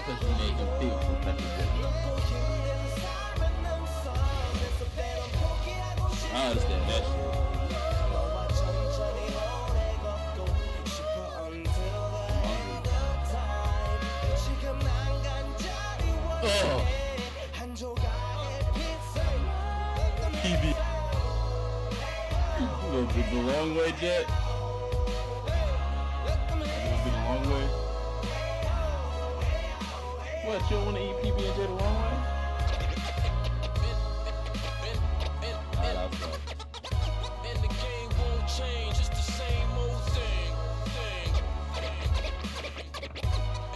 because you made him feel some type of way. I understand that shit. Oh. PB. You gonna be the long way, Jet? You gonna be the long way? What, you don't wanna eat PB and J the long way? Alright, I'll stop. And the game won't change, it's the same old thing.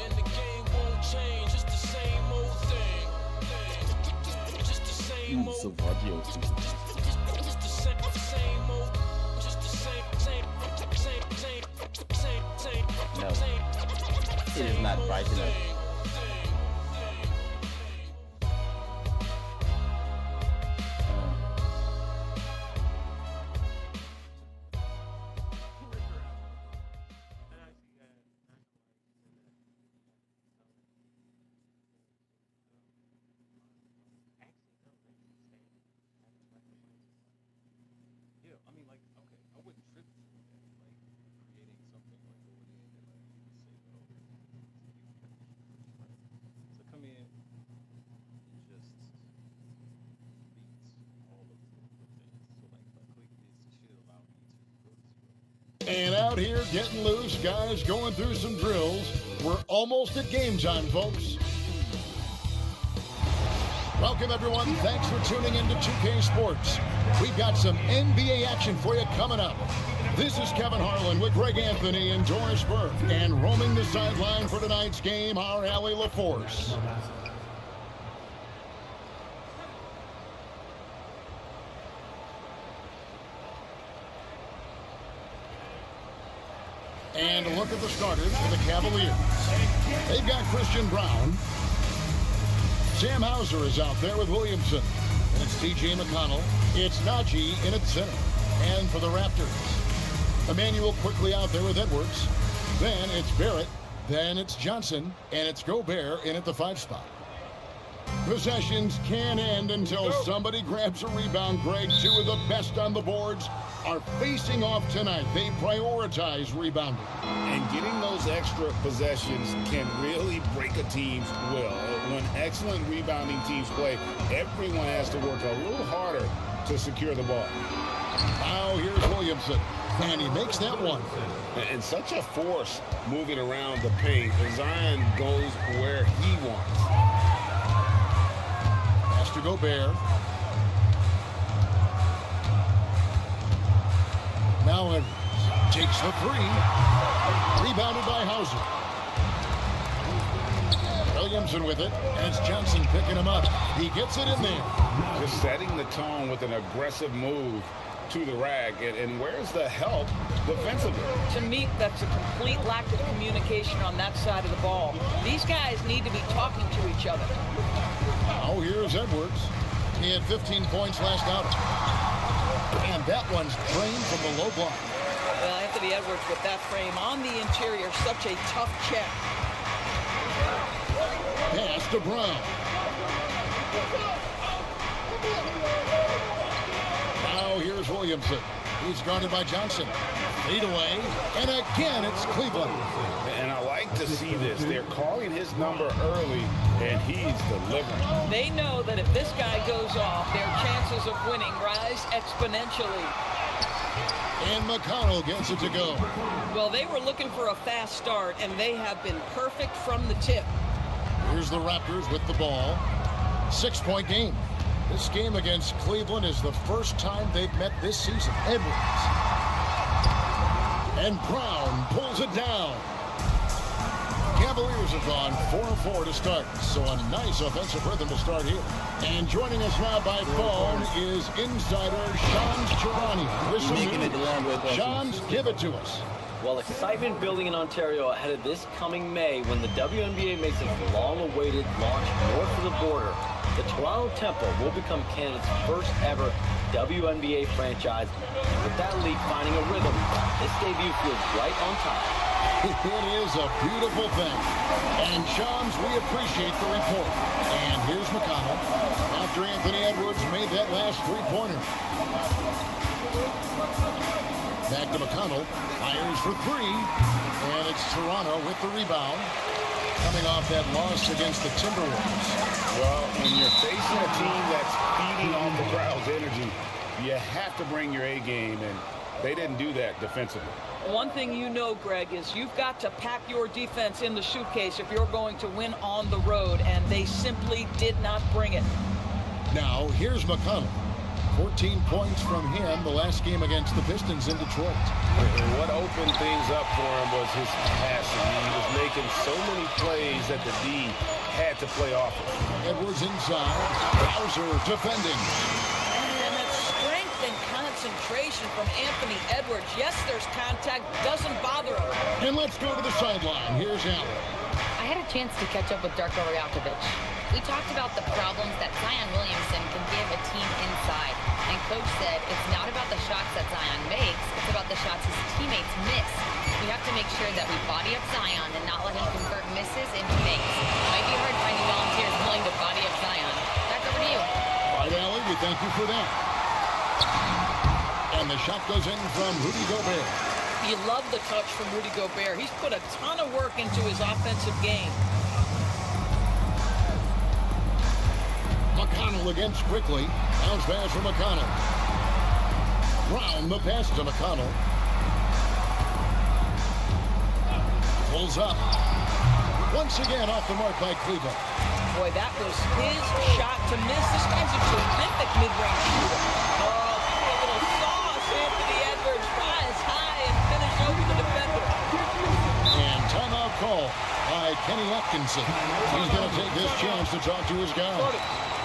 And the game won't change, it's the same old thing. Just the same old. So Baggio too. Just the same old. Just the same. No, it is not bright enough. And out here getting loose, guys going through some drills. We're almost at game time, folks. Welcome, everyone. Thanks for tuning into 2K Sports. We've got some NBA action for you coming up. This is Kevin Harlan with Greg Anthony and Doris Burke. And roaming the sideline for tonight's game, our Allie LaForce. And a look at the starters for the Cavaliers. They've got Christian Braun. Sam Hauser is out there with Williamson. And it's T.J. McConnell. It's Najee in at center. And for the Raptors, Emmanuel quickly out there with Edwards. Then it's Barrett. Then it's Johnson. And it's Gobert in at the 5 spot. Possessions can't end until somebody grabs a rebound. Greg, two of the best on the boards are facing off tonight. They prioritize rebounding. And getting those extra possessions can really break a team's will. When excellent rebounding teams play, everyone has to work a little harder to secure the ball. Now here's Williamson, and he makes that one. And such a force moving around the paint. Zion goes where he wants. Pass to Gobert. Now Edwards takes the 3. Rebounded by Hauser. Williamson with it, and it's Johnson picking him up. He gets it in there. Just setting the tone with an aggressive move to the rack. And where's the help defensively? To me, that's a complete lack of communication on that side of the ball. These guys need to be talking to each other. Now here's Edwards. He had 15 points last outing. And that one's drained from the low block. Well, Anthony Edwards with that frame on the interior, such a tough check. Pass to Brown. Now here's Williamson. He's guarded by Johnson. Fade away. And again, it's Cleveland. And I like to see this. They're calling his number early, and he's delivering. They know that if this guy goes off, their chances of winning rise exponentially. And McConnell gets it to go. Well, they were looking for a fast start, and they have been perfect from the tip. Here's the Raptors with the ball. 6-point game. This game against Cleveland is the first time they've met this season. Edwards. And Brown pulls it down. Cavaliers have gone 4-4 to start, so a nice offensive rhythm to start here. And joining us now by phone is insider Shams Charania. Shams, give it to us. Well, excitement building in Ontario ahead of this coming May when the WNBA makes its long-awaited launch north of the border. The Toronto Tempo will become Canada's first ever WNBA franchise. And with that league finding a rhythm, this debut feels right on time. It is a beautiful thing. And, Shams, we appreciate the report. And here's McConnell after Anthony Edwards made that last three-pointer. Back to McConnell. Fires for three. And it's Toronto with the rebound. Coming off that loss against the Timberwolves. Well, when you're facing a team that's feeding off the crowd's energy, you have to bring your A game, and they didn't do that defensively. One thing you know, Greg, is you've got to pack your defense in the suitcase if you're going to win on the road, and they simply did not bring it. Now, here's McConnell. 14 points from him the last game against the Pistons in Detroit. And what opened things up for him was his passing. He was making so many plays that the D had to play off of. Edwards inside. Bowser defending. And that strength and concentration from Anthony Edwards. Yes, there's contact. Doesn't bother him. And let's go to the sideline. Here's Allen. I had a chance to catch up with Darko Rajakovic. We talked about the problems that Zion Williamson can give a team inside. And Coach said it's not about the shots that Zion makes, it's about the shots his teammates miss. We have to make sure that we body up Zion and not let him convert misses into makes. It might be hard finding volunteers willing to body up Zion. Back over to you. All right, Allie, we thank you for that. And the shot goes in from Rudy Gobert. You love the touch from Rudy Gobert. He's put a ton of work into his offensive game. McConnell against quickly. Bounce pass from McConnell. Brown the pass to McConnell. Pulls up. Once again off the mark by Cleveland. Boy, that was his shot to miss. This guy's a terrific mid-range shooter. Oh, a little sauce. Anthony Edwards rise high and finish over the defender. And timeout call by Kenny Atkinson. He's going to take this chance to talk to his guy.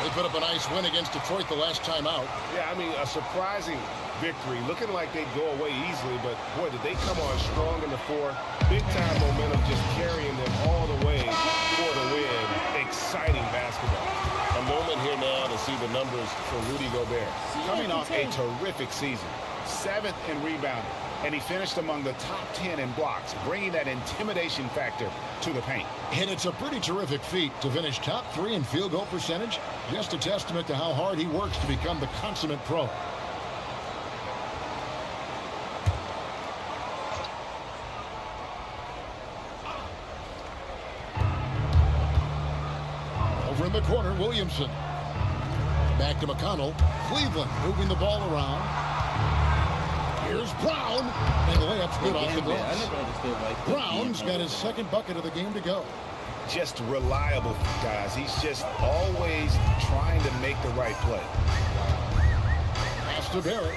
They put up a nice win against Detroit the last time out. Yeah, I mean, a surprising victory. Looking like they'd go away easily, but boy, did they come on strong in the fourth. Big-time momentum just carrying them all the way for the win. Exciting basketball. A moment here now to see the numbers for Rudy Gobert. Coming off a terrific season. 7th in rebounding, and he finished among the top 10 in blocks, bringing that intimidation factor to the paint. And it's a pretty terrific feat to finish top 3 in field goal percentage. Just a testament to how hard he works to become the consummate pro. Over in the corner, Williamson. Back to McConnell. Cleveland moving the ball around. Here's Brown, and the layup's good off the glass. Brown's got his second bucket of the game to go. Just reliable, guys. He's just always trying to make the right play. Pass to Barrett.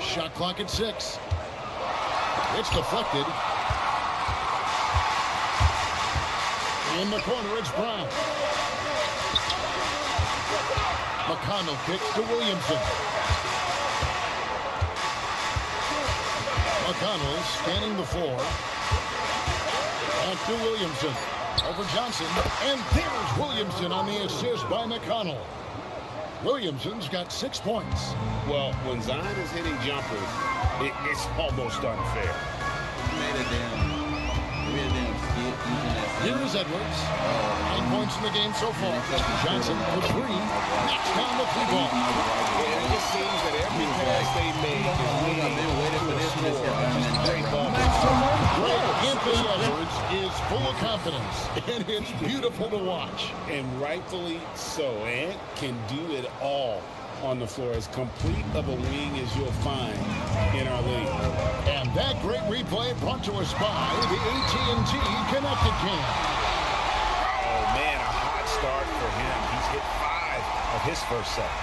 Shot clock at 6. It's deflected. In the corner, it's Brown. McConnell kicks to Williamson. McConnell scanning the floor. Back to Williamson. Over Johnson. And there's Williamson on the assist by McConnell. Williamson's got 6 points. Well, when Zion is hitting jumpers, it's almost unfair. Here is Edwards. 9 points in the game so far. Johnson for 3. Knocks down the free ball. It just seems that every pass they make is leading to a score. Just great ball. Great. Anthony Edwards is full of confidence, and it's beautiful to watch. And rightfully so. Ant can do it all on the floor, as complete of a wing as you'll find in our league. And that great replay brought to us by the AT&T Connected Cam. Oh, man, a hot start for him. He's hit 5 of his first set.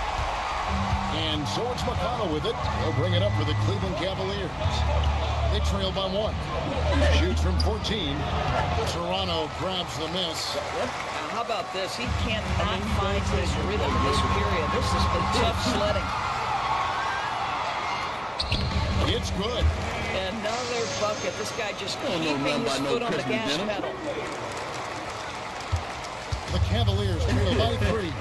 And so it's McConnell with it. He'll bring it up for the Cleveland Cavaliers. They trail by 1. Shoots from 14. Toronto grabs the miss. How about this? He cannot find his rhythm in this period. This has been tough sledding. It's good. Another bucket. This guy just keeping his foot on the gas pedal. The Cavaliers trail by 3.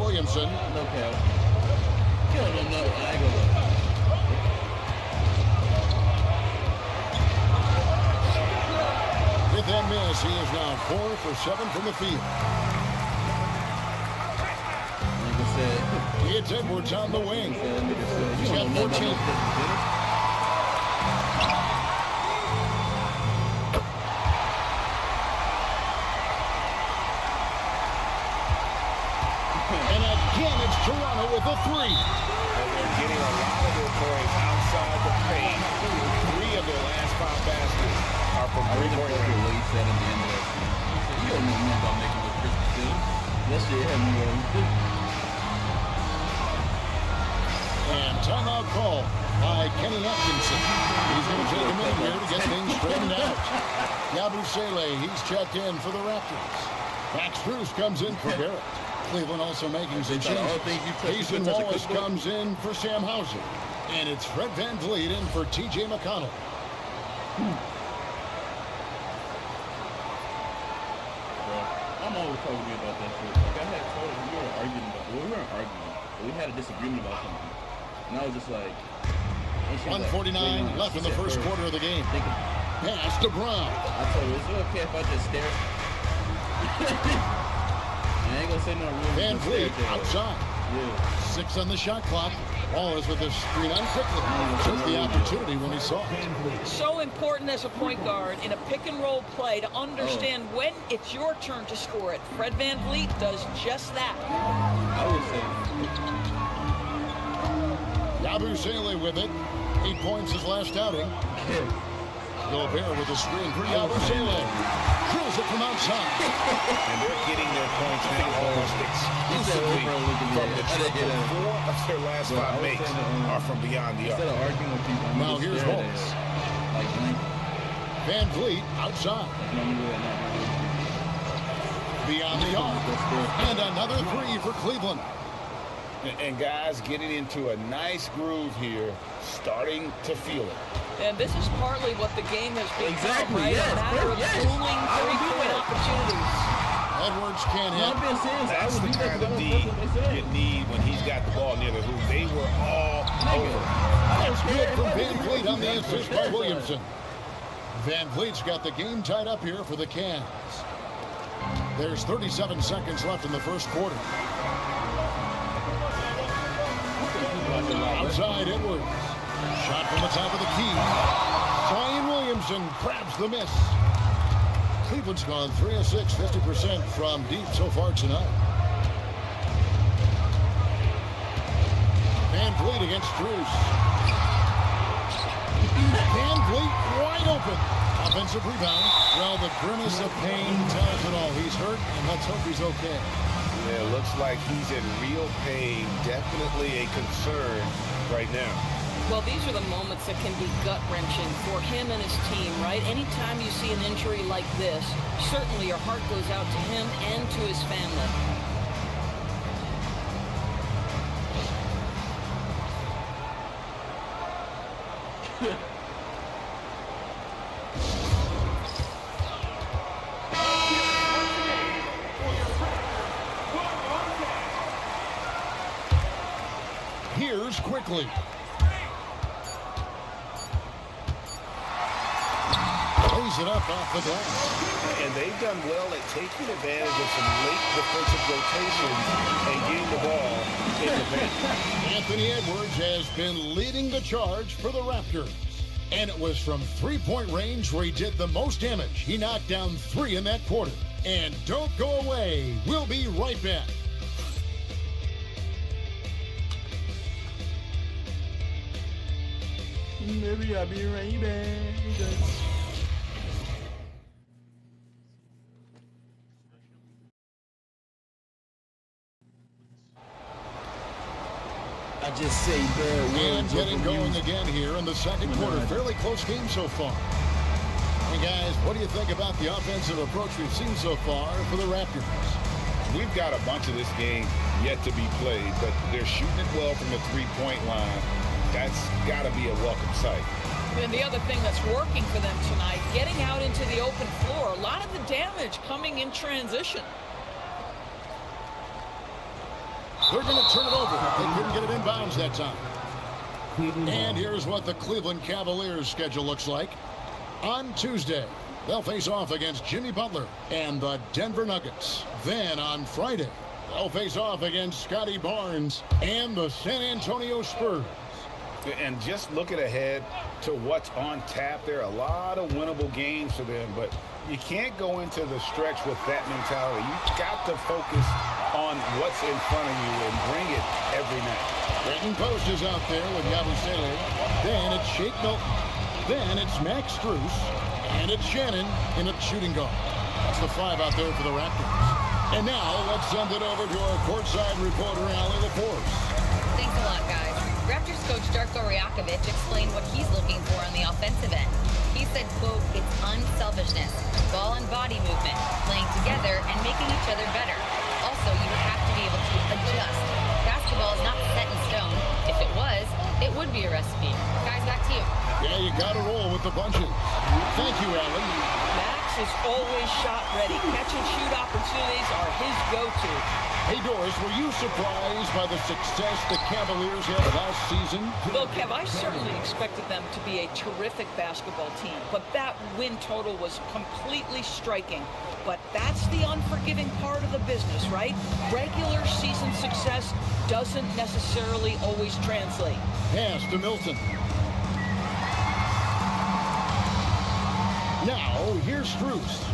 Williamson. No cap. Kill him, no. I ain't gonna lie. With that miss, he is now 4 for 7 from the field. Nigga said, It's Edwards on the wing. nigga said, He's you got don't know 14. nothing about no And again, it's Toronto with a 3. And they're getting a lot of their points outside the paint. 3 of their last 5 baskets are from I really three-point like range. what he said at the end of that scene. He said, you don't know nothing about making no Christmas dinner. That shit had me going. And timeout call by Kenny Atkinson. He's going to take a minute here to get things straightened out. Yabusele, he's checked in for the Raptors. Max Strus comes in for Barrett. Cleveland also making some changes. Jason Wallace comes in for Sam Hauser. And it's Fred VanVleet in for T.J. McConnell. I'm always talking to you about that shit. Like I had told him we weren't arguing about. Well, we weren't arguing, but we had a disagreement about something. And I was just like, and she was like, 1:49 left in the first quarter of the game. Pass to Brown. I told her, is it okay if I just stare? I ain't gonna say no real. Van Vliet outside. Yeah. 6 on the shot clock. Wallace with the screen on quickly. Took the opportunity when he saw it. So important as a point guard in a pick and roll play to understand when it's your turn to score it. Fred VanVleet does just that. I would say. Yabusele with it. 8 points his last outing. Gobert with the screen for Yabusele. Drills it from outside. And they're getting their points now almost exclusively from the triple. 4 of their last 5 makes are from beyond the Instead arc. of arguing with people, I'm Now just here's staring at Wallace. it. Like blank. Van Vliet outside. You know, I'm really not really. Beyond the arc. And another 3 for Cleveland. And guys getting into a nice groove here, starting to feel it. And this is partly what the game has become, Exactly, right? yes, A matter of yes. pooling I would do three-point that. opportunities. Edwards can't I'm hit. being serious. I That's would the do that kind of because D I don't trust what they you said. need when he's got the ball near the hoop. They were all over. That's good from Van Vliet on the assist by Williamson. Van Vliet's got the game tied up here for the Cavs. There's 37 seconds left in the first quarter. Outside Edwards. Shot from the top of the key. Zion Williamson grabs the miss. Cleveland's gone 3 of 6, 50% from deep so far tonight. Van Vliet against Strus. Van Vliet wide open. Offensive rebound. Well, the grimace of pain tells it all. He's hurt, and let's hope he's okay. Yeah, looks like he's in real pain. Definitely a concern right now. Well, these are the moments that can be gut-wrenching for him and his team, right? Anytime you see an injury like this, certainly your heart goes out to him and to his family. Here's quickly. Lays it up off the glass. And they've done well at taking advantage of some late defensive rotations and getting the ball in the paint. Anthony Edwards has been leading the charge for the Raptors. And it was from three-point range where he did the most damage. He knocked down 3 in that quarter. And don't go away. We'll be right back. Maybe I'll be right back. I just say bad And words. getting going again here in the second quarter. Fairly close game so far. And guys, what do you think about the offensive approach we've seen so far for the Raptors? We've got a bunch of this game yet to be played, but they're shooting it well from the three-point line. That's got to be a welcome sight. And the other thing that's working for them tonight, getting out into the open floor. A lot of the damage coming in transition. They're going to turn it over. They couldn't get it inbounds that time. And here's what the Cleveland Cavaliers schedule looks like. On Tuesday, they'll face off against Jimmy Butler and the Denver Nuggets. Then on Friday, they'll face off against Scotty Barnes and the San Antonio Spurs. And just looking ahead to what's on tap, there are a lot of winnable games for them, but you can't go into the stretch with that mentality. You've got to focus on what's in front of you and bring it every night. Brenton Post is out there with Yabusele. Then it's Shake Milton. Then it's Max Strus. And it's Shannon in a shooting guard. That's the 5 out there for the Raptors. And now let's send it over to our courtside reporter, Allie LaForce. Thanks a lot, guys. Raptors coach Darko Rajakovic explained what he's looking for on the offensive end. He said, quote, it's unselfishness, ball and body movement, playing together and making each other better. Also, you have to be able to adjust. Basketball is not set in stone. If it was, it would be a recipe. Guys, back to you. Yeah, you got to roll with the punches. Thank you, Allie. Max is always shot ready. Catch and shoot opportunities are his go-to. Hey, Doris, were you surprised by the success the Cavaliers had last season? Well, Kev, I certainly expected them to be a terrific basketball team, but that win total was completely striking. But that's the unforgiving part of the business, right? Regular season success doesn't necessarily always translate. Pass to Milton. Now, here's Strus.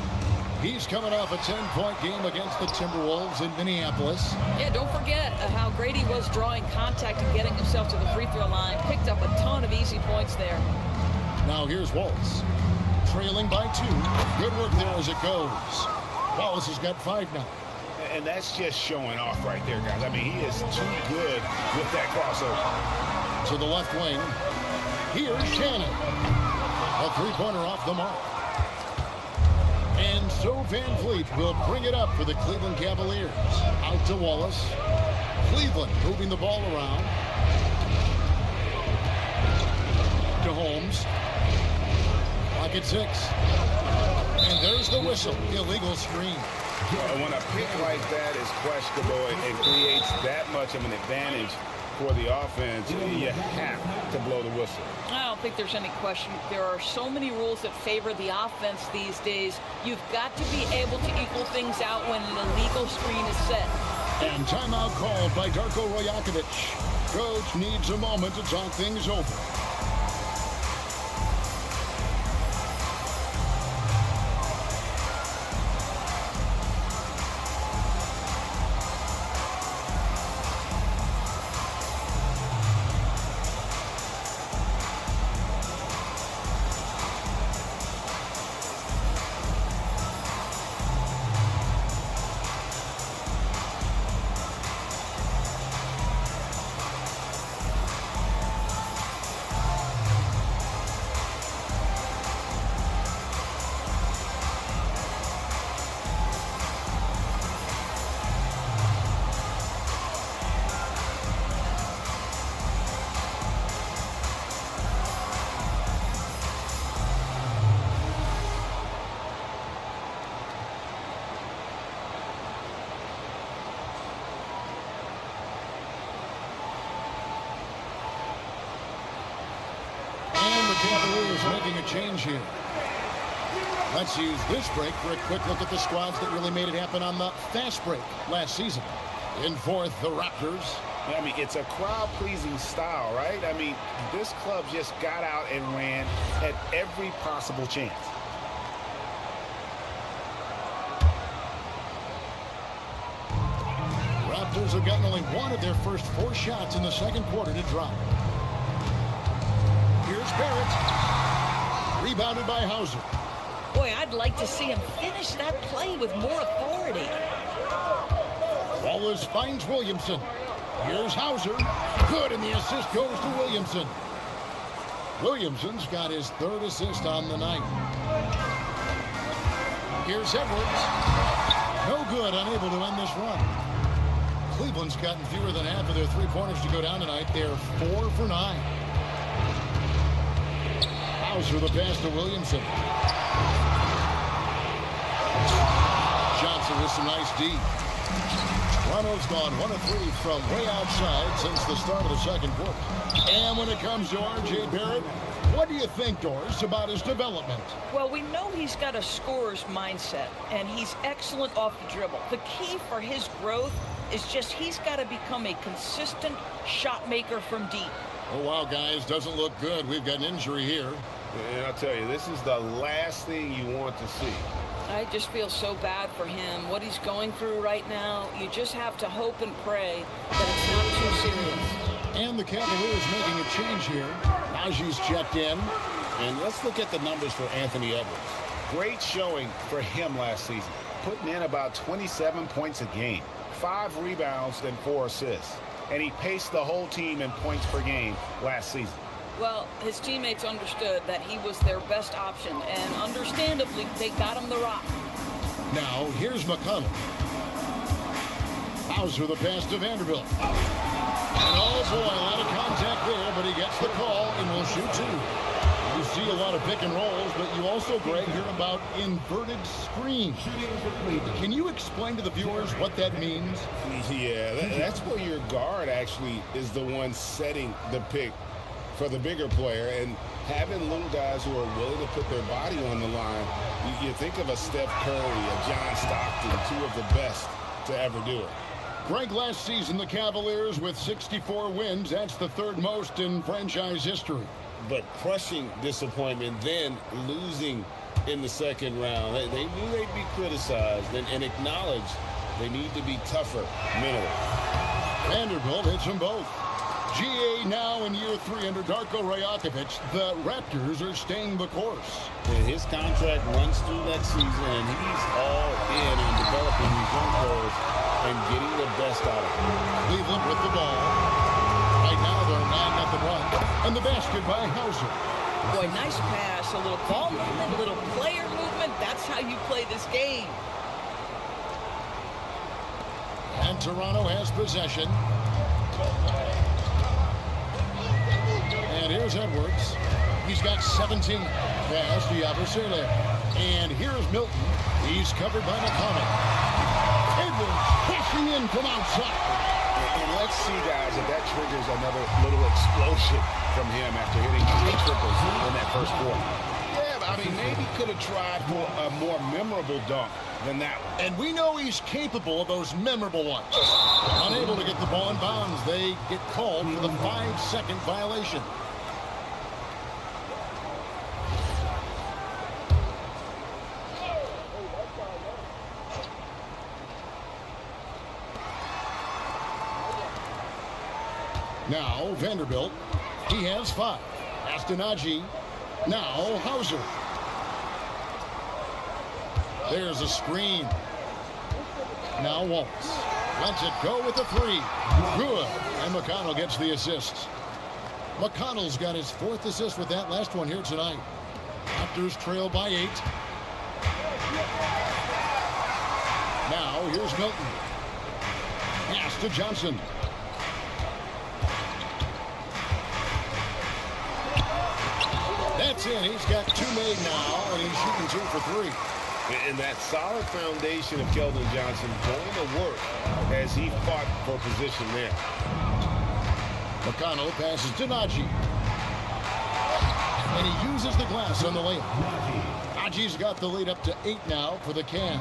He's coming off a 10-point game against the Timberwolves in Minneapolis. Yeah, don't forget how great he was drawing contact and getting himself to the free throw line. Picked up a ton of easy points there. Now here's Wallace. Trailing by 2. Good work there as it goes. Wallace has got 5 now. And that's just showing off right there, guys. I mean, he is too good with that crossover. To the left wing. Here's Shannon. A 3-pointer off the mark. And so Van Fleet will bring it up for the Cleveland Cavaliers. Out to Wallace. Cleveland moving the ball around. To Holmes. Clock at 6. And there's the whistle. Illegal screen. When a pick like that is questionable and creates that much of an advantage for the offense, you have to blow the whistle. I don't think there's any question. There are so many rules that favor the offense these days. You've got to be able to equal things out when an illegal screen is set. And timeout called by Darko Rajakovic. Coach needs a moment to talk things over. Cavaliers making a change here. Let's use this break for a quick look at the squads that really made it happen on the fast break last season. In fourth, the Raptors. I mean, it's a crowd-pleasing style, right? I mean, this club just got out and ran at every possible chance. Raptors have gotten only one of their first 4 shots in the second quarter to drop. Here's Barrett. Rebounded by Hauser. Boy, I'd like to see him finish that play with more authority. Wallace finds Williamson. Here's Hauser. Good, and the assist goes to Williamson. Williamson's got his 3rd assist on the night. Here's Edwards. No good, unable to end this run. Cleveland's gotten fewer than half of their 3-pointers to go down tonight. They're 4 for 9. Hauser the pass to Williamson. Johnson with some nice D. Toronto's gone 1 of 3 from way outside since the start of the second quarter. And when it comes to R.J. Barrett, what do you think, Doris, about his development? Well, we know he's got a scorer's mindset, and he's excellent off the dribble. The key for his growth is just he's got to become a consistent shot maker from deep. Oh, wow, guys, doesn't look good. We've got an injury here. And I'll tell you, this is the last thing you want to see. I just feel so bad for him. What he's going through right now, you just have to hope and pray that it's not too serious. And the Cavaliers making a change here. Najee's checked in. And let's look at the numbers for Anthony Edwards. Great showing for him last season, putting in about 27 points a game, 5 rebounds and 4 assists. And he paced the whole team in points per game last season. Well, his teammates understood that he was their best option, and understandably, they got him the rock. Now, here's McConnell. Hauser the pass to Vanderbilt. And oh boy, a lot of contact there, but he gets the call and will shoot 2. You see a lot of pick and rolls, but you also, Greg, hear about inverted screens. Can you explain to the viewers what that means? Yeah, that's where your guard actually is the one setting the pick for the bigger player, and having little guys who are willing to put their body on the line. You think of a Steph Curry, a John Stockton, 2 of the best to ever do it. Greg, last season the Cavaliers with 64 wins. That's the 3rd most in franchise history. But crushing disappointment, then losing in the second round. They knew they'd be criticized and acknowledged they need to be tougher mentally. Vanderbilt hits them both. GA now in year 3 under Darko Rajakovic. The Raptors are staying the course. And his contract runs through that season, and he's all in on developing these young players and getting the best out of them. Cleveland with the ball. Right now they're 9-0 run. And the basket by Hauser. Boy, nice pass, a little ball movement, a little player movement. That's how you play this game. And Toronto has possession. And here's Edwards. He's got 17. Pass to Yabusele. And here's Milton. He's covered by McConnell. Edwards crashing in from outside. And let's see, guys, if that triggers another little explosion from him after hitting 3 triples in that first quarter. Yeah, I mean, maybe could have tried for a more memorable dunk than that one. And we know he's capable of those memorable ones. Unable to get the ball in bounds, they get called for the 5-second violation. Now, Vanderbilt, he has 5. Pass to Najee. Now, Hauser. There's a screen. Now, Waltz. Lets it go with the 3. Good. And McConnell gets the assist. McConnell's got his 4th assist with that last one here tonight. Raptors trail by 8. Now, here's Milton. Pass to Johnson. That's in. He's got 2 made now, and he's shooting 2 for 3. And that solid foundation of Keldon Johnson going to work as he fought for position there. McConnell passes to Najee. And he uses the glass on the layup. Najee's got the lead up to 8 now for the Cavs.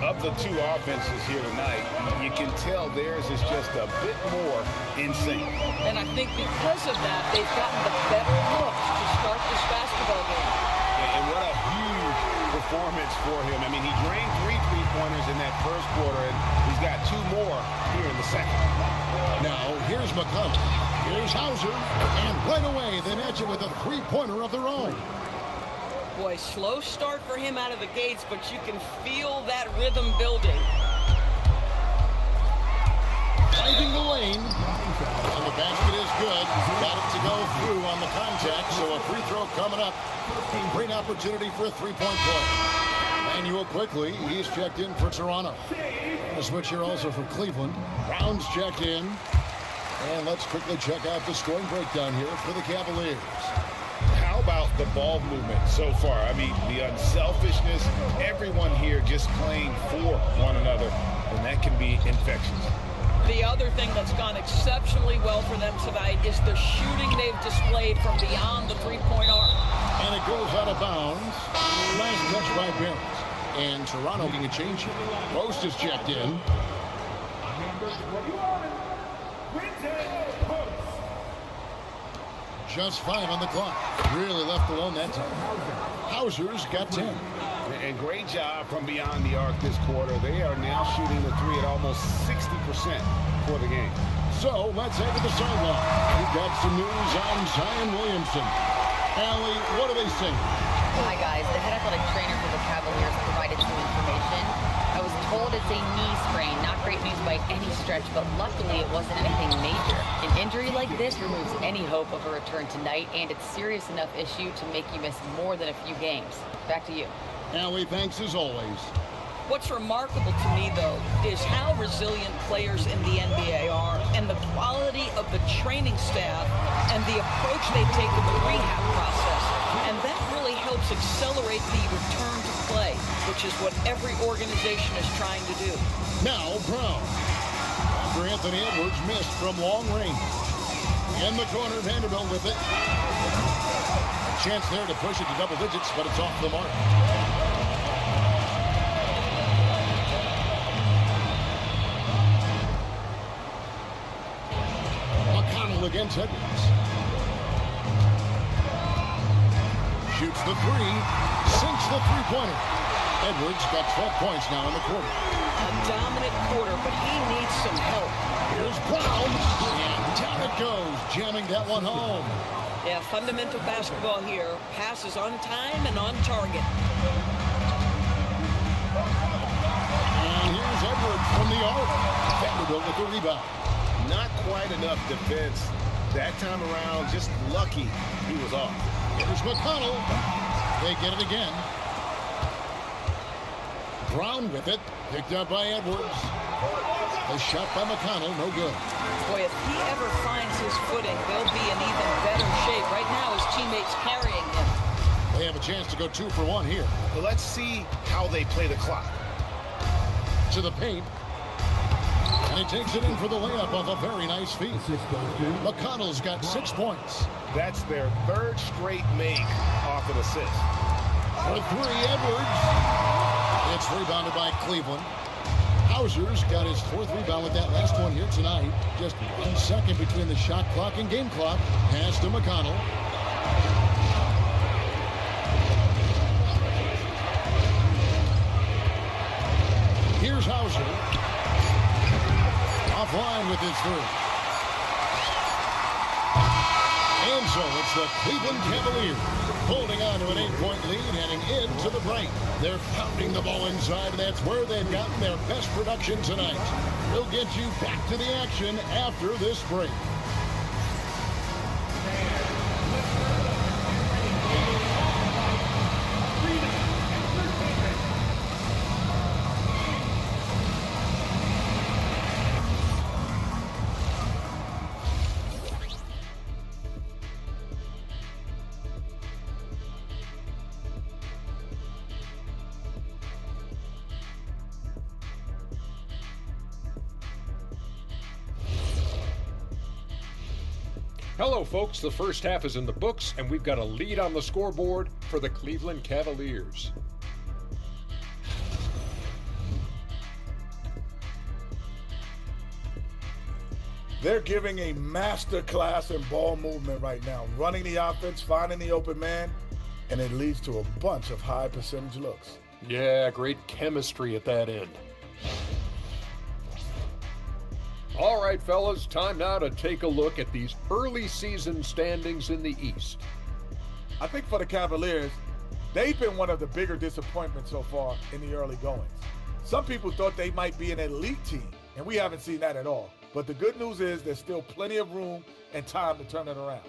Of the 2 offenses here tonight, you can tell theirs is just a bit more in sync. And I think because of that, they've gotten the better looks to start this basketball game. And what a huge performance for him. I mean, he drained 3 3-pointers in that first quarter, and he's got 2 more here in the second. Now, here's McConnell. Here's Hauser. And right away, they match it with a 3-pointer of their own. Boy, slow start for him out of the gates, but you can feel that rhythm building. Finding the lane. And the basket is good. Got it to go through on the contact, so a free throw coming up. Great opportunity for a 3-point play. Manuel quickly. He's checked in for Toronto. A switch here also for Cleveland. Brown's checked in. And let's quickly check out the scoring breakdown here for the Cavaliers. about the ball movement so far? I mean, the unselfishness, everyone here just playing for one another, and that can be infectious. The other thing that's gone exceptionally well for them tonight is the shooting they've displayed from beyond the three-point arc. And it goes out of bounds. Last touch by Barrett. And Toronto getting a change here. Post is checked in. Just 5 on the clock. Really left alone that time. Hauser's got 10. And great job from beyond the arc this quarter. They are now shooting the three at almost 60% for the game. So let's head to the sideline. We've got some news on Zion Williamson. Allie, what are they saying? Hi, guys. The head athletic trainer for the Cavaliers provided some information. I was told it's a knee sprain. Not great news by any stretch, but luckily it wasn't anything major. An injury like this removes any hope of a return tonight, and it's a serious enough issue to make you miss more than a few games. Back to you. Allie, thanks as always. What's remarkable to me, though, is how resilient players in the NBA are and the quality of the training staff and the approach they take in the rehab process. And that really helps accelerate the return to play, which is what every organization is trying to do. Now Brown. After Anthony Edwards missed from long range. In the corner, Vanderbilt with it. A chance there to push it to double digits, but it's off the mark. Against Edwards. Shoots the three, sinks the three-pointer. Edwards got 12 points now in the quarter. A dominant quarter, but he needs some help. Here's Brown, and down it goes, jamming that one home. Yeah, fundamental basketball here. Passes on time and on target. And here's Edwards from the arc. Vanderbilt with the rebound. Not quite enough defense that time around. Just lucky he was off. Here's McConnell. They get it again. Brown with it. Picked up by Edwards. A shot by McConnell. No good. Boy, if he ever finds his footing, they'll be in even better shape. Right now, his teammates carrying him. They have a chance to go 2 for 1 here. Well, let's see how they play the clock. To the paint. And he takes it in for the layup off a very nice feed. McConnell's got 6 points. That's their third straight make off an assist. For 3, Edwards. It's rebounded by Cleveland. Hauser's got his 4th rebound with that last one here tonight. Just 1 second between the shot clock and game clock. Pass to McConnell. Here's Hauser. Offline with his 3. And so it's the Cleveland Cavaliers holding on to an 8-point lead heading into the break. They're pounding the ball inside. That's where they've gotten their best production tonight. We'll get you back to the action after this break. Hello, folks. The first half is in the books, and we've got a lead on the scoreboard for the Cleveland Cavaliers. They're giving a master class in ball movement right now, running the offense, finding the open man, and it leads to a bunch of high percentage looks. Yeah, great chemistry at that end. All right, fellas, time now to take a look at these early season standings in the East. I think for the Cavaliers, they've been one of the bigger disappointments so far in the early goings. Some people thought they might be an elite team, and we haven't seen that at all. But the good news is there's still plenty of room and time to turn it around.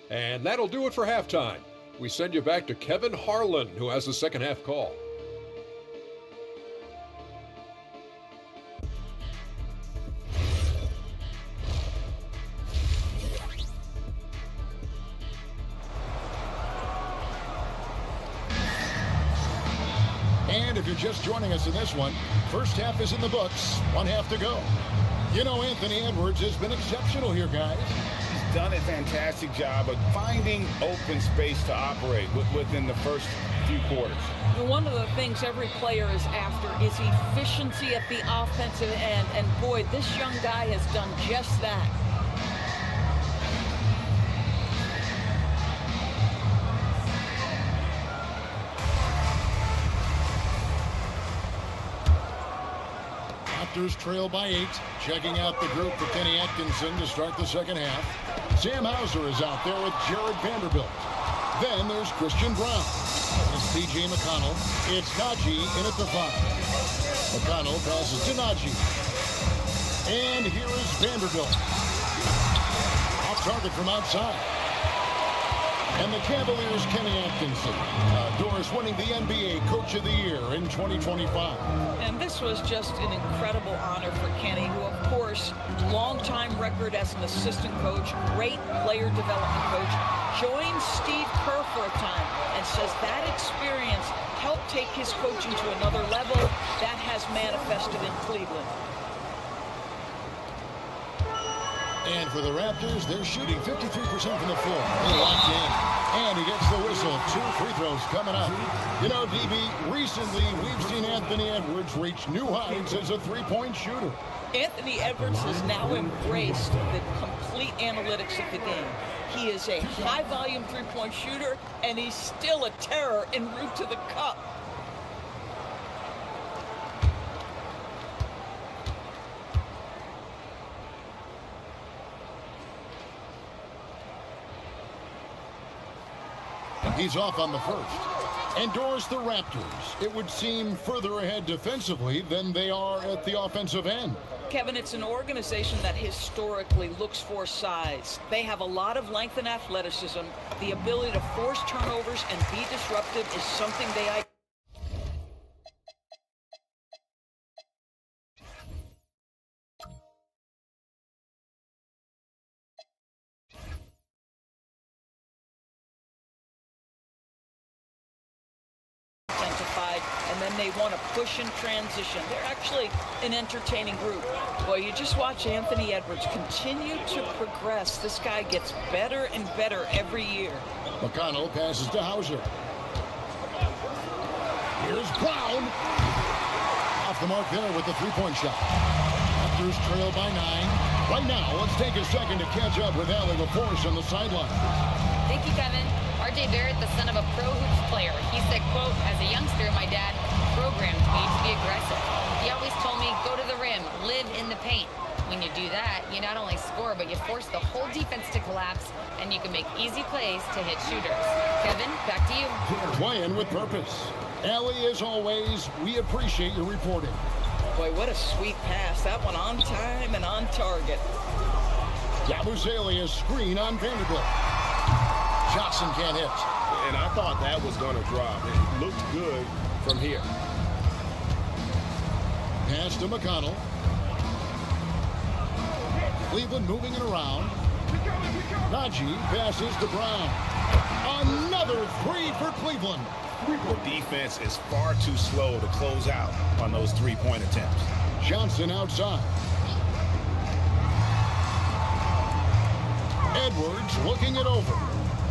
And that'll do it for halftime. We send you back to Kevin Harlan, who has the second half call. And if you're just joining us in this one, first half is in the books, one half to go. You know, Anthony Edwards has been exceptional here, guys. He's done a fantastic job of finding open space to operate within the first few quarters. One of the things every player is after is efficiency at the offensive end, and boy, this young guy has done just that. Raptors trail by 8. Checking out the group for Kenny Atkinson to start the second half. Sam Hauser is out there with Jared Vanderbilt. Then there's Christian Brown. It's T.J. McConnell. It's Najee in at the 5. McConnell passes to Najee. And here is Vanderbilt. Off target from outside. And the Cavaliers' Kenny Atkinson. Doris winning the NBA Coach of the Year in 2025. And this was just an incredible honor for Kenny, who, of course, longtime record as an assistant coach, great player development coach, joined Steve Kerr for a time and says that experience helped take his coaching to another level. That has manifested in Cleveland. And for the Raptors, they're shooting 53% from the floor. They're locked in. And he gets the whistle. 2 free throws coming up. You know, DB, recently we've seen Anthony Edwards reach new heights as a three-point shooter. Anthony Edwards has now embraced the complete analytics of the game. He is a high-volume three-point shooter, and he's still a terror en route to the cup. He's off on the first. And Doris, the Raptors, it would seem further ahead defensively than they are at the offensive end. Kevin, it's an organization that historically looks for size. They have a lot of length and athleticism. The ability to force turnovers and be disruptive is something they identified, and then they want to push in transition. They're actually an entertaining group. Boy, you just watch Anthony Edwards continue to progress. This guy gets better and better every year. McConnell passes to Hauser. Here's Brown. Off the mark there with the three-point shot. Raptors trail by 9. Right now, let's take a second to catch up with Allie LaForce on the sideline. Thank you, Kevin. R.J. Barrett, the son of a pro hoops player. He said, quote, as a youngster, my dad programmed me to be aggressive. He always told me, go to the rim, live in the paint. When you do that, you not only score, but you force the whole defense to collapse, and you can make easy plays to hit shooters. Kevin, back to you. Playing with purpose. Allie, as always, we appreciate your reporting. Boy, what a sweet pass. That one on time and on target. Yabusele, a screen on Vanderbilt. Johnson can't hit. And I thought that was going to drop. It looked good from here. Pass to McConnell. Cleveland moving it around. Najee passes to Brown. Another 3 for Cleveland. The defense is far too slow to close out on those three-point attempts. Johnson outside. Edwards looking it over.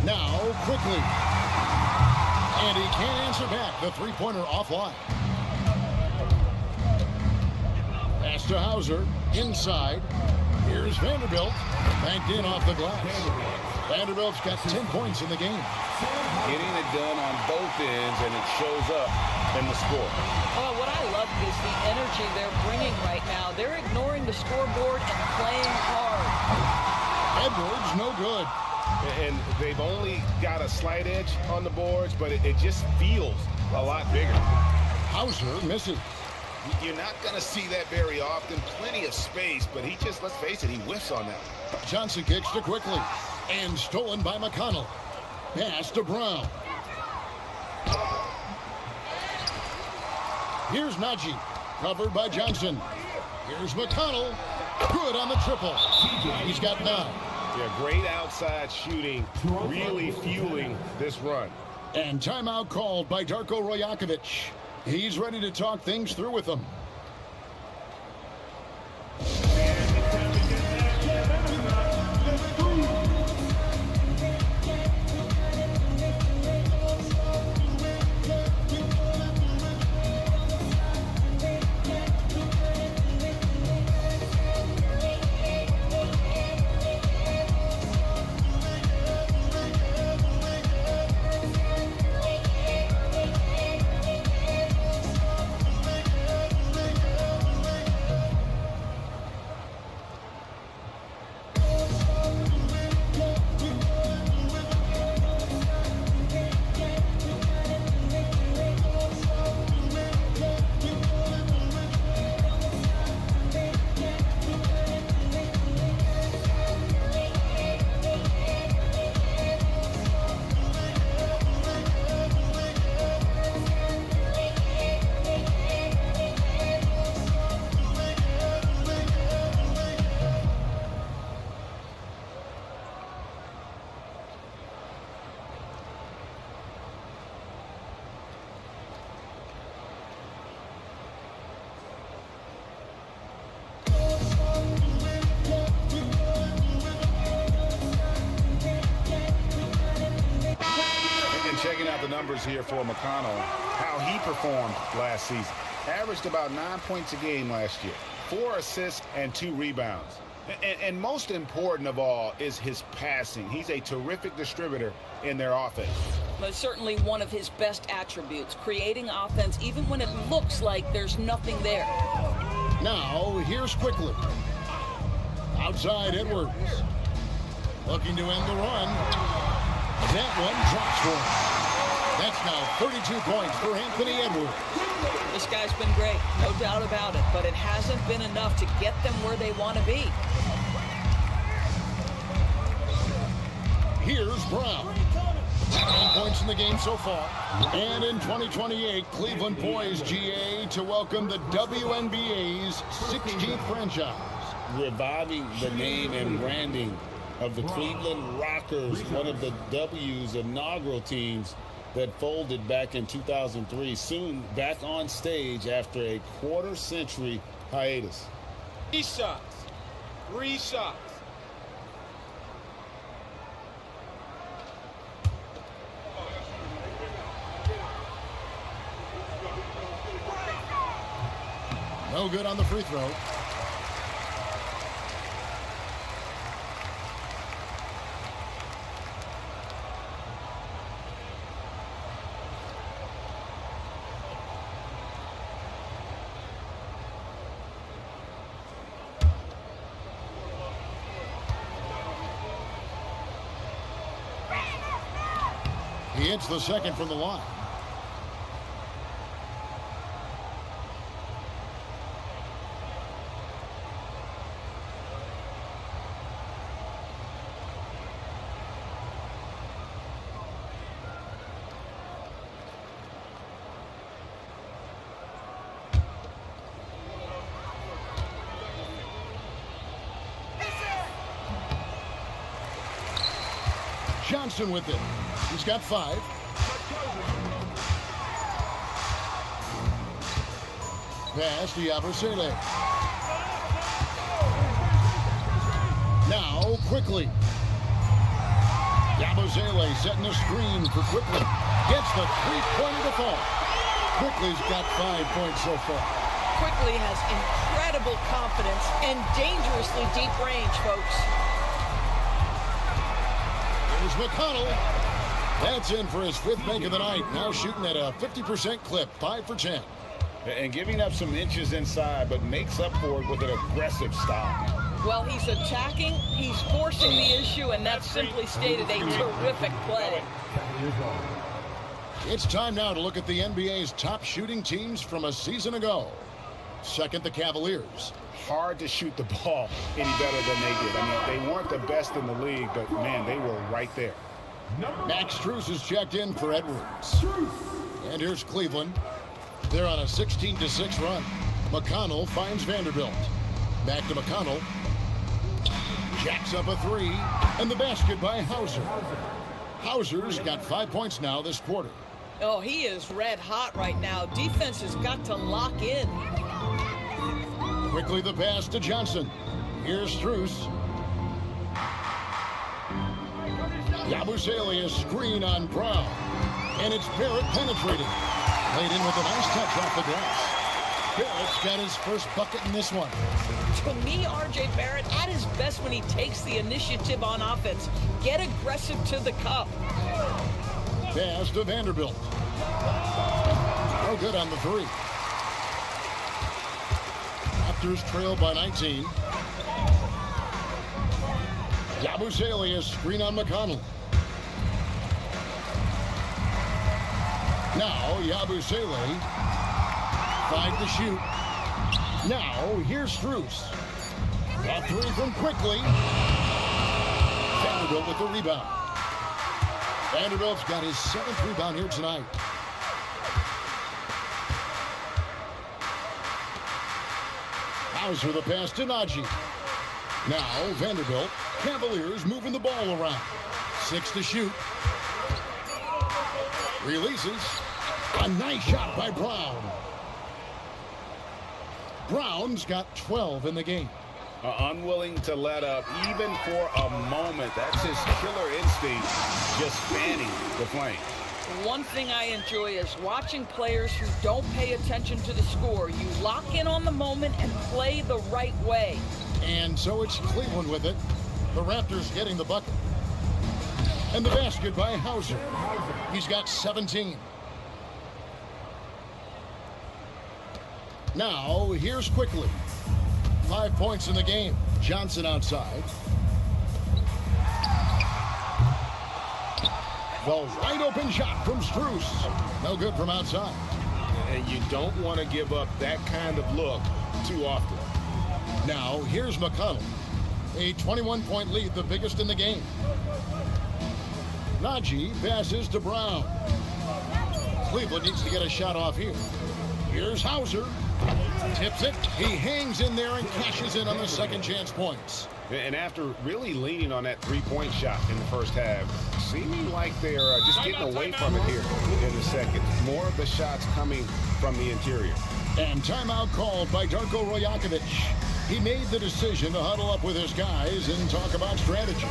Now quickly. And he can't answer back. The three-pointer offline. Pass to Hauser. Inside. Here's Vanderbilt. Banked in off the glass. Vanderbilt's got 10 points in the game. Getting it done on both ends, and it shows up in the score. Oh, what I love is the energy they're bringing right now. They're ignoring the scoreboard and playing hard. Edwards, no good. And they've only got a slight edge on the boards, but it just feels a lot bigger. Hauser misses. You're not going to see that very often. Plenty of space, but he just, let's face it, he whiffs on that. Johnson kicks to quickly. And stolen by McConnell. Pass to Brown. Here's Najee. Covered by Johnson. Here's McConnell. Good on the triple. He's got 9. Yeah, great outside shooting, really fueling this run. And timeout called by Darko Rajakovic. He's ready to talk things through with them. Checking out the numbers here for McConnell, how he performed last season. Averaged about 9 points a game last year, 4 assists and 2 rebounds. And most important of all is his passing. He's a terrific distributor in their offense. But certainly one of his best attributes, creating offense even when it looks like there's nothing there. Now, here's Quickly. Outside Edwards. Looking to end the run. That one drops for him. That's now 32 points for Anthony Edwards. This guy's been great, no doubt about it, but it hasn't been enough to get them where they want to be. Here's Brown. 9 points in the game so far. And in 2028, Cleveland poised, GA, to welcome the WNBA's 16th franchise. Reviving the name and branding of the Cleveland Rockers, one of the W's inaugural teams that folded back in 2003, soon back on stage after a quarter-century hiatus. 3 shots. 3 shots. No good on the free throw. He hits the second from the line. Johnson with it. He's got 5. Pass to Yabusele. Now Quickly. Yabusele setting the screen for Quickly. Gets the three-pointer to fall. Quickly's got 5 points so far. Quickly has incredible confidence and dangerously deep range, folks. Here's McConnell. That's in for his 5th make of the night. Now shooting at a 50% clip, 5 for 10. And giving up some inches inside, but makes up for it with an aggressive style. Well, he's attacking, he's forcing the issue, and that's simply stated a terrific play. It's time now to look at the NBA's top shooting teams from a season ago. Second, the Cavaliers. Hard to shoot the ball any better than they did. I mean, they weren't the best in the league, but, man, they were right there. Max Strus is checked in for Edwards. And here's Cleveland. They're on a 16-6 run. McConnell finds Vanderbilt. Back to McConnell. Jacks up a 3. And the basket by Hauser. Hauser's got 5 points now this quarter. Oh, he is red hot right now. Defense has got to lock in. Quickly the pass to Johnson. Here's Strus. Yabusele, a screen on Brown. And it's Barrett penetrating. Laid in with a nice touch off the glass. Barrett's got his first bucket in this one. To me, R.J. Barrett at his best when he takes the initiative on offense. Get aggressive to the cup. Pass to Vanderbilt. No good on the three. Raptors trail by 19. Yabusele, a screen on McConnell. Now Yabusele, 5 to shoot. Now here's Strus. A three from Quickly. Vanderbilt with the rebound. Vanderbilt's got his 7th rebound here tonight. Hauser the pass to Najee. Now Vanderbilt. Cavaliers moving the ball around. 6 to shoot. Releases. A nice shot by Brown. Brown's got 12 in the game. Unwilling to let up even for a moment. That's his killer instinct, just fanning the flame. One thing I enjoy is watching players who don't pay attention to the score. You lock in on the moment and play the right way. And so it's Cleveland with it. The Raptors getting the bucket. And the basket by Hauser. He's got 17. Now, here's Quickly. 5 points in the game. Johnson outside. The wide open shot from Strus. No good from outside. And you don't want to give up that kind of look too often. Now, here's McConnell. A 21-point lead, the biggest in the game. Najee passes to Brown. Cleveland needs to get a shot off here. Here's Hauser. Tips it. He hangs in there and cashes in on the second chance points. And after really leaning on that three-point shot in the first half, seeming like they're just getting away from it here in the second. More of the shots coming from the interior. And timeout called by Darko Rajakovic. He made the decision to huddle up with his guys and talk about strategy.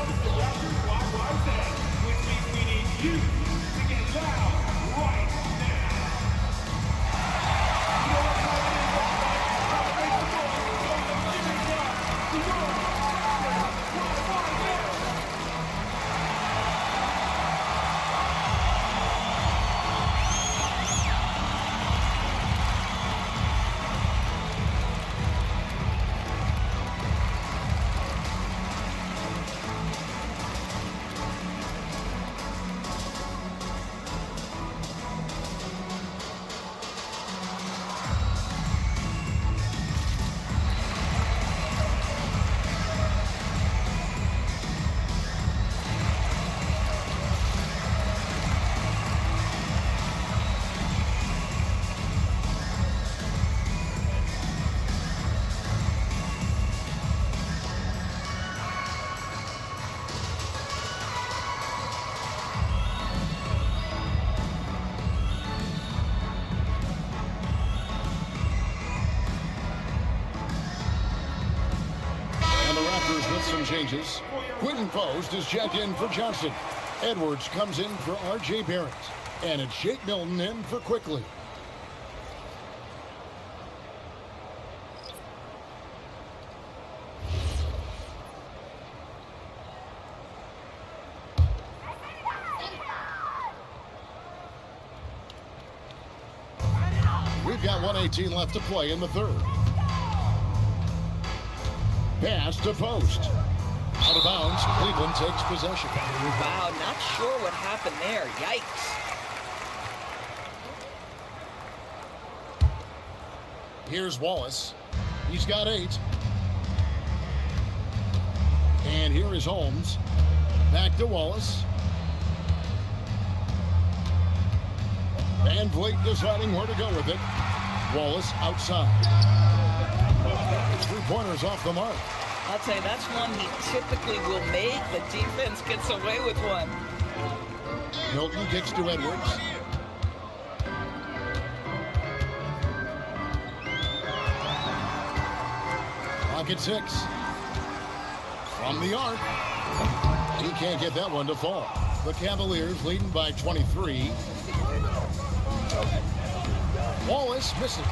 With some changes. Quinton Post is checked in for Johnson. Edwards comes in for R.J. Barrett. And it's Shake Milton in for Quickly. We've got 1:18 left to play in the third. Pass to Post. Out of bounds, Cleveland takes possession. Wow, not sure what happened there. Yikes. Here's Wallace. He's got 8. And here is Holmes. Back to Wallace. Van Vliet deciding where to go with it. Wallace outside. 3-pointers off the mark. I'll tell you, that's one he typically will make. The defense gets away with one. Milton kicks to Edwards. at 6. From the arc. He can't get that one to fall. The Cavaliers leading by 23. Wallace misses.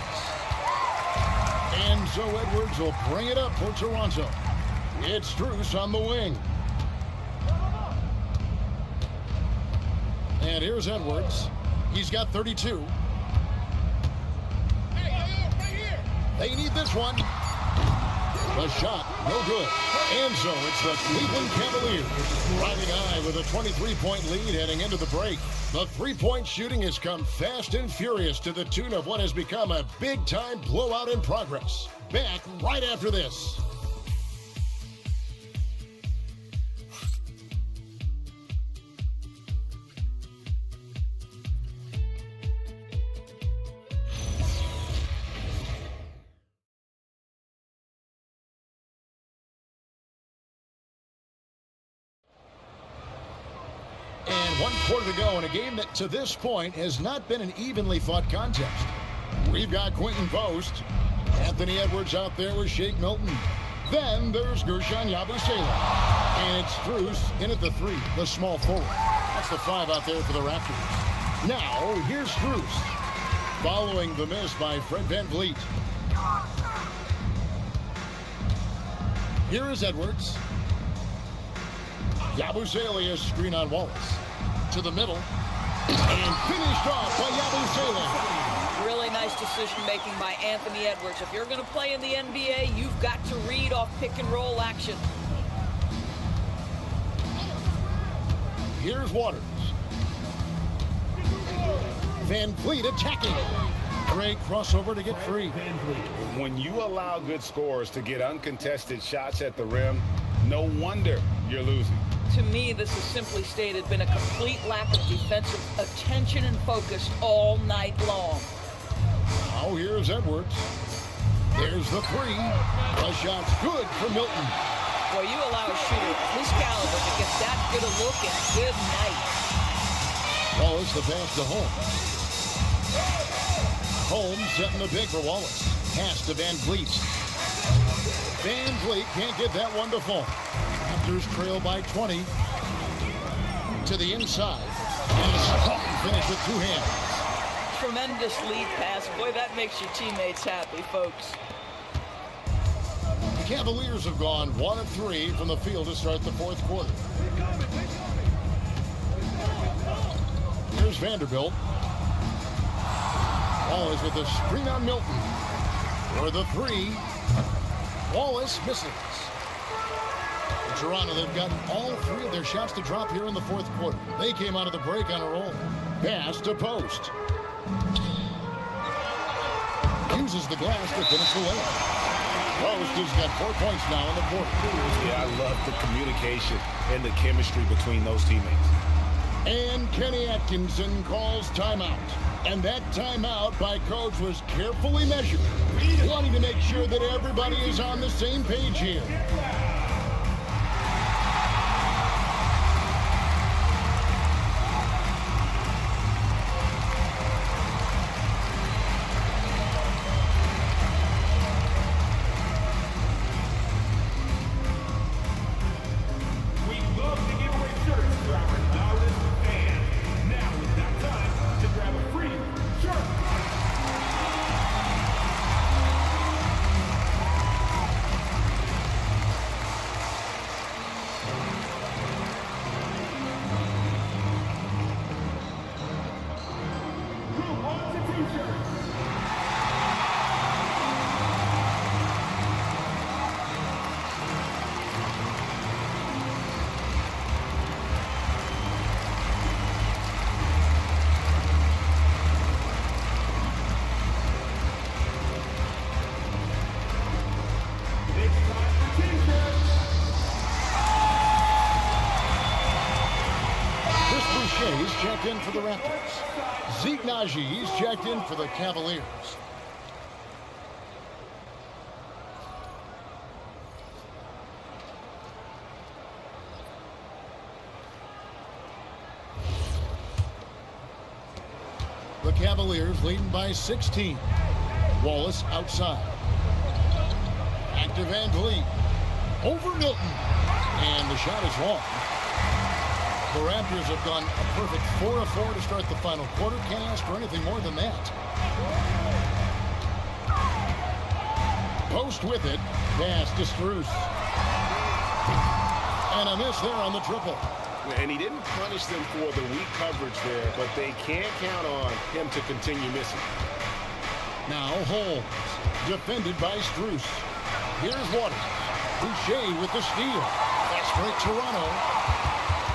And so Edwards will bring it up for Toronto. It's Strus on the wing. And here's Edwards. He's got 32. They need this one. The shot, no good. And so it's the Cleveland Cavaliers riding high with a 23-point lead heading into the break. The three-point shooting has come fast and furious to the tune of what has become a big-time blowout in progress. Back right after this. One quarter to go in a game that to this point has not been an evenly fought contest. We've got Quentin Post. Anthony Edwards out there with Shake Milton. Then there's Guerschon Yabusele. And it's Strus in at the 3, the small forward. That's the 5 out there for the Raptors. Now, here's Strus. Following the miss by Fred VanVleet. Here is Edwards. Yabusele is screen on Wallace. To the middle, and finished off by Yabusele. Really nice decision-making by Anthony Edwards. If you're going to play in the NBA, you've got to read off pick-and-roll action. Here's Waters. VanVleet attacking. Great crossover to get free. When you allow good scorers to get uncontested shots at the rim, no wonder you're losing. To me, this has simply stated been a complete lack of defensive attention and focus all night long. Now here's Edwards. There's the 3. The shot's good for Milton. Boy, you allow a shooter of his caliber to get that good a look and good night. Wallace the pass to Holmes. Holmes setting the pick for Wallace. Pass to VanVleet. VanVleet can't get that one to fall. Raptors trail by 20 to the inside. And a strong finish with 2 hands. Tremendous lead pass. Boy, that makes your teammates happy, folks. The Cavaliers have gone 1 of 3 from the field to start the 4th quarter. Here's Vanderbilt. Wallace with a screen on Milton. For the 3. Wallace misses. In Toronto, they've gotten all 3 of their shots to drop here in the 4th quarter. They came out of the break on a roll. Pass to Post. Uses the glass to finish the layup. Post has got 4 points now in the 4th. Yeah, I love the communication and the chemistry between those teammates. And Kenny Atkinson calls timeout. And that timeout by coach was carefully measured, wanting to make sure that everybody is on the same page here. He's checked in for the Raptors. Zeke Najee's checked in for the Cavaliers. The Cavaliers leading by 16. Wallace outside. Back to Van Vliet. Over Milton. And the shot is long. The Raptors have gone a perfect 4 of 4 to start the final quarter. Can't ask for anything more than that. Post with it. Pass to Strus. And a miss there on the triple. And he didn't punish them for the weak coverage there, but they can't count on him to continue missing. Now Holmes, defended by Strus. Here's Waters. Boucher with the steal. Fast break Toronto.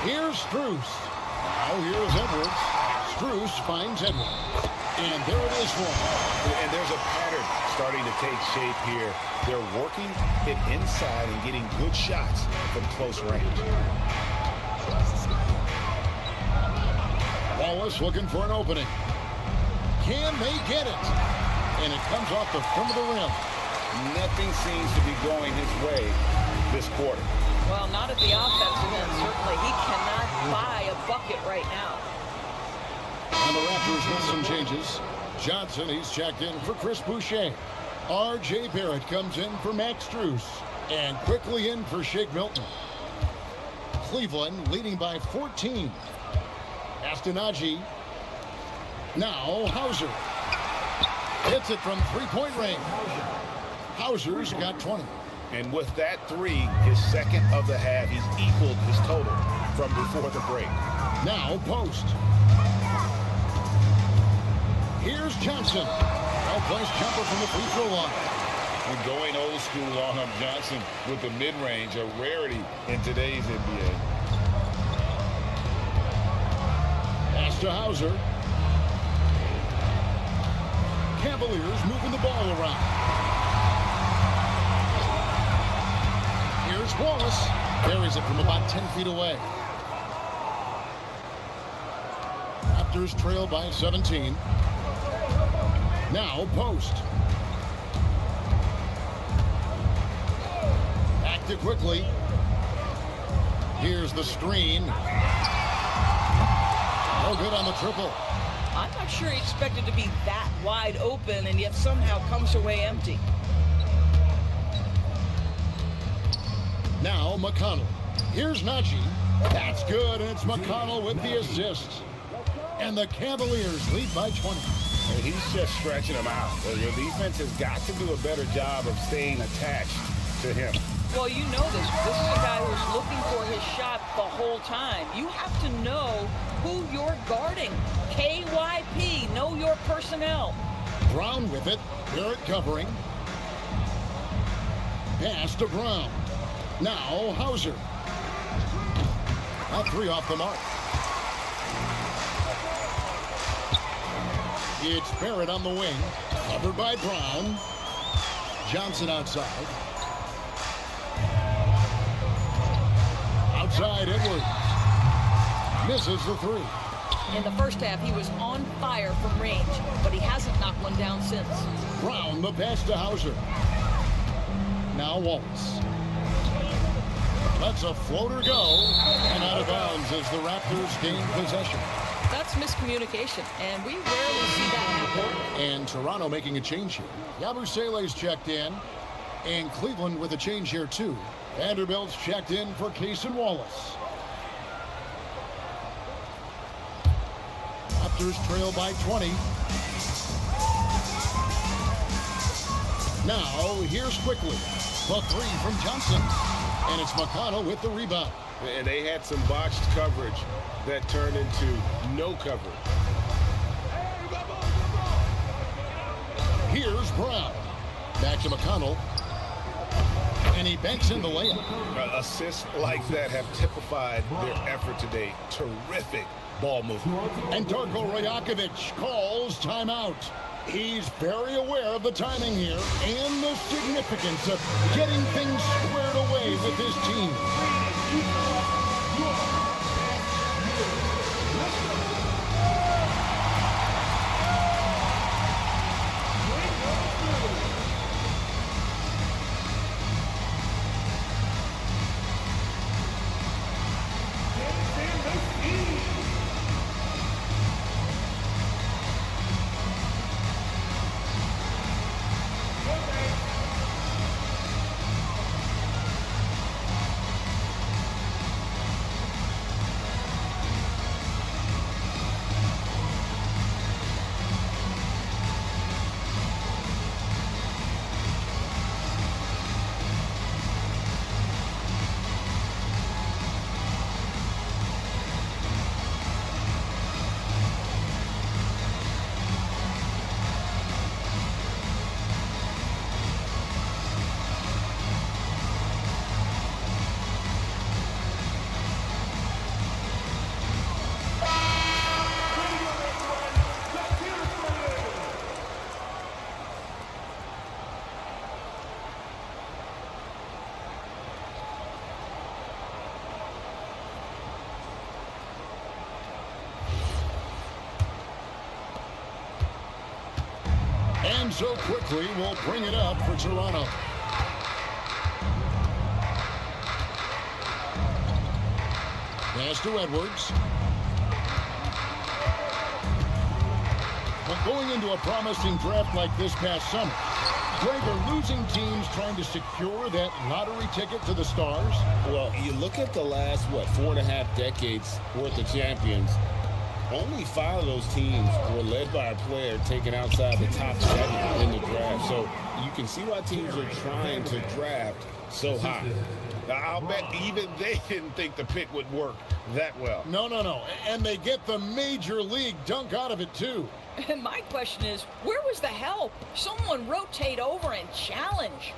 Here's Strus. Now here's Edwards. Strus finds Edwards. And there it is for him. And there's a pattern starting to take shape here. They're working it inside and getting good shots from close range. Wallace looking for an opening. Can they get it? And it comes off the front of the rim. Nothing seems to be going his way this quarter. Well, not at the offensive end, certainly. He cannot buy a bucket right now. And the Raptors with some changes. Johnson, he's checked in for Chris Boucher. R.J. Barrett comes in for Max Strus. And quickly in for Shake Milton. Cleveland leading by 14. Astonagi. Now Hauser. Hits it from three-point range. Hauser's got 20. And with that three, his second of the half, he's equaled his total from before the break. Now post. Here's Johnson. Well-placed jumper from the free throw line. And going old school on him, Johnson with the mid-range, a rarity in today's NBA. Pass to Hauser. Cavaliers moving the ball around. Here's Wallace. Buries it from about 10 feet away. Raptors trail by 17. Now post. Back to quickly. Here's the screen. No good on the triple. I'm not sure he expected to be that wide open and yet somehow comes away empty. Now McConnell. Here's Najee. That's good, and it's McConnell with the assist. And the Cavaliers lead by 20. And he's just stretching them out. Your defense has got to do a better job of staying attached to him. Well, you know this. This is a guy who's looking for his shot the whole time. You have to know who you're guarding. KYP, know your personnel. Brown with it. Barrett covering. Pass to Brown. Now Hauser. A three off the mark. It's Barrett on the wing. Covered by Brown. Johnson outside. Outside Edwards. Misses the three. In the first half, he was on fire from range, but he hasn't knocked one down since. Brown, the pass to Hauser. Now Wallace. Lets a floater go. And out of bounds as the Raptors gain possession. That's miscommunication, and we rarely see that happen. And Toronto making a change here. Yabusele's checked in. And Cleveland with a change here, too. Vanderbilt's checked in for Cason Wallace. Raptors trail by 20. Now, here's quickly. The three from Johnson. And it's McConnell with the rebound. And they had some botched coverage that turned into no coverage. Here's Brown. Back to McConnell. And he banks in the layup. Assists like that have typified their effort today. Terrific ball movement. And Darko Rajakovic calls timeout. He's very aware of the timing here and the significance of getting things squared away with his team. And so quickly will bring it up for Toronto. Pass to Edwards. But going into a promising draft like this past summer, Greg, are losing teams trying to secure that lottery ticket to the stars? Well, you look at the last, 4.5 decades worth of champions, only 5 of those teams were led by a player taken outside the top 7 in the draft. So you can see why teams are trying to draft so high. Now, I'll bet even they didn't think the pick would work that well. No. And they get the major league dunk out of it, too. And my question is, where was the help? Someone rotate over and challenge.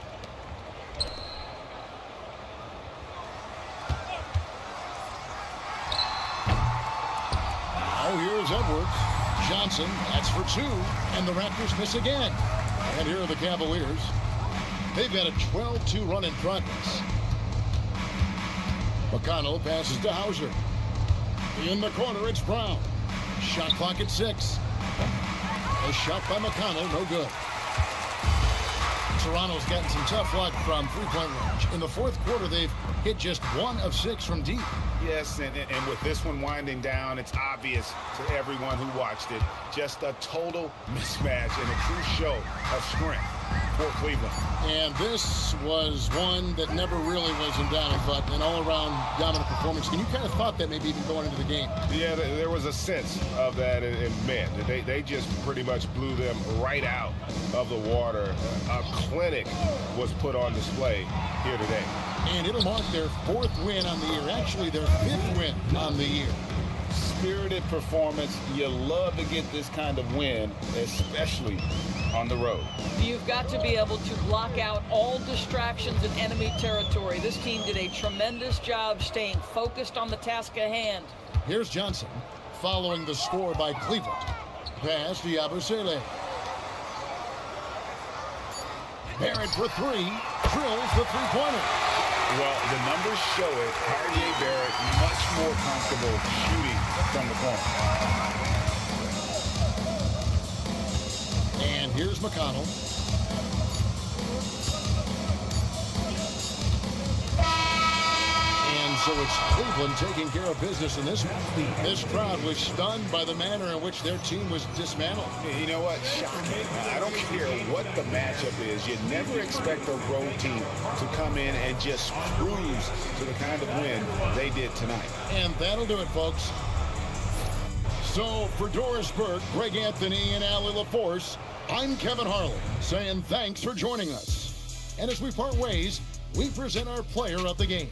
Now here's Edwards. Johnson, that's for 2. And the Raptors miss again. And here are the Cavaliers. They've got a 12-2 run in progress. McConnell passes to Hauser. In the corner, it's Brown. Shot clock at 6. A shot by McConnell, no good. Toronto's gotten some tough luck from three-point range. In the fourth quarter, they've hit just 1 of 6 from deep. Yes, and with this one winding down, it's obvious to everyone who watched it. Just a total mismatch and a true show of strength for Cleveland. And this was one that never really was in doubt, but an all-around dominant performance. And you kind of thought that maybe even going into the game. Yeah, there was a sense of that, and man, they just pretty much blew them right out of the water. A clinic was put on display here today. And it'll mark their 4th win on the year, actually their 5th win on the year. Spirited performance. You love to get this kind of win, especially on the road. You've got to be able to block out all distractions in enemy territory. This team did a tremendous job staying focused on the task at hand. Here's Johnson, following the score by Cleveland. Pass to Yabusele. Barrett for 3, drills the three-pointer. Well, the numbers show it. RJ Barrett much more comfortable shooting from the corner. And here's McConnell. And so it's Cleveland taking care of business in this one. This crowd was stunned by the manner in which their team was dismantled. You know what? Shocking. I don't care what the matchup is. You never expect a road team to come in and just cruise to the kind of win they did tonight. And that'll do it, folks. So for Doris Burke, Greg Anthony, and Allie LaForce, I'm Kevin Harlan saying thanks for joining us. And as we part ways, we present our player of the game.